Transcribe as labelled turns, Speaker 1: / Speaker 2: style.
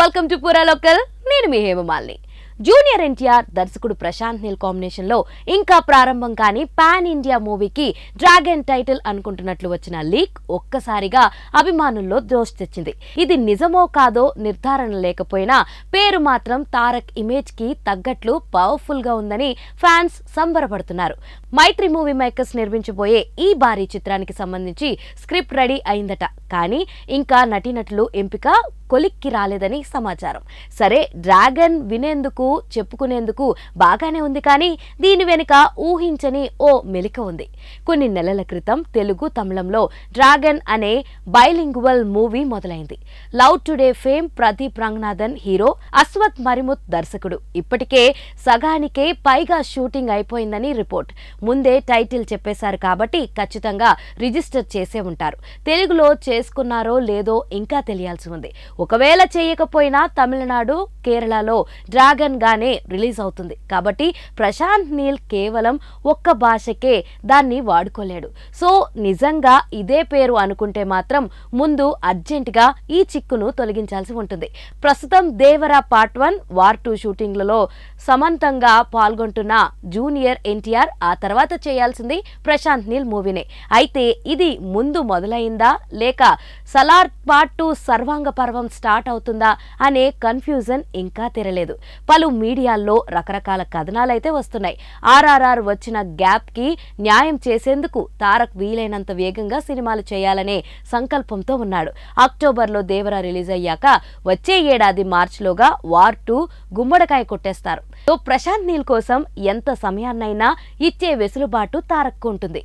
Speaker 1: Welcome to పూరా local. నేను మీ Hema Malini. Junior NTR దర్శకుడు ప్రశాంత్ నీల్ కాంబినేషన్ లో ఇంకా ప్రారంభం కాని పాన్ ఇండియా మూవీకి డ్రాగన్ టైటిల్ అనుకుంటున్నట్లు వచ్చిన లీక్ ఒక్కసారిగా అభిమానుల్లో జోష్ తెచ్చింది. ఇది నిజమో కాదో నిర్ధారణ లేకపోయినా పేరు మాత్రం తారక్ ఇమేజ్ కి తగ్గట్లు పవర్ఫుల్ గా ఉందని ఫ్యాన్స్ సంబరపడుతున్నారు. మైత్రి మూవీ మేకర్స్ నిర్మించబోయే ఈ భారీ చిత్రానికి సంబంధించి స్క్రిప్ట్ రెడీ అయిందట. కానీ ఇంకా నటీనటులు ఎంపిక కొలిక్కి రాలేదని సమాచారం. సరే, డ్రాగన్ వినేందుకు చెప్పుకునేందుకు బాగానే ఉంది, కానీ దీని వెనుక ఊహించని ఓ మెలిక ఉంది. కొన్ని నెలల క్రితం తెలుగు తమిళంలో డ్రాగన్ అనే బైలింగ్వల్ మూవీ మొదలైంది. Love Today fame Pradeep Ranganathan hero, Ashwath Marimuthu దర్శకుడు. ఇప్పటికే సగానికే పైగా షూటింగ్ అయిపోయిందని రిపోర్ట్. ముందే టైటిల్ చెప్పేశారు కాబట్టి ఖచ్చితంగా రిజిస్టర్ చేసే ఉంటారు. తెలుగులో చేసుకున్నారో లేదో ఇంకా తెలియాల్సి ఉంది. ఒకవేళ చేయకపోయినా తమిళనాడు, కేరళలో డ్రాగన్ గానే రిలీజ్ అవుతుంది కాబట్టి ప్రశాంత్ నీల్ కేవలం ఒక్క భాషకే దాన్ని వాడుకోలేడు. సో నిజంగా ఇదే పేరు అనుకుంటే మాత్రం ముందు అర్జెంటుగా ఈ చిక్కును తొలగించాల్సి ఉంటుంది. ప్రస్తుతం దేవరా పార్ట్ 1, వార్ 2 షూటింగ్లలో సమంతంగా పాల్గొంటున్న జూనియర్ ఎన్టీఆర్ ఆ తర్వాత చేయాల్సింది ప్రశాంత్ నీల్ మూవీనే. అయితే ఇది ముందు మొదలైందా లేక సలార్ పార్ట్ 2 సర్వాంగ పర్వం స్టార్ట్ అవుతుందా అనే కన్ఫ్యూజన్ ఇంకా తెరలేదు. పలు మీడియాల్లో రకరకాల కథనాలైతే వస్తున్నాయి. ఆర్ఆర్ఆర్ వచ్చిన గ్యాప్ కి న్యాయం చేసేందుకు తారక్ వీలైనంత వేగంగా సినిమాలు చేయాలనే సంకల్పంతో ఉన్నాడు. అక్టోబర్లో దేవరా రిలీజ్ అయ్యాక వచ్చే ఏడాది మార్చిలోగా వార్ 2 గుమ్మడికాయ కొట్టేస్తారు. సో ప్రశాంత్ నీల్ కోసం ఎంత సమయాన్నైనా ఇచ్చే వెసులుబాటు తారక్కు ఉంటుంది.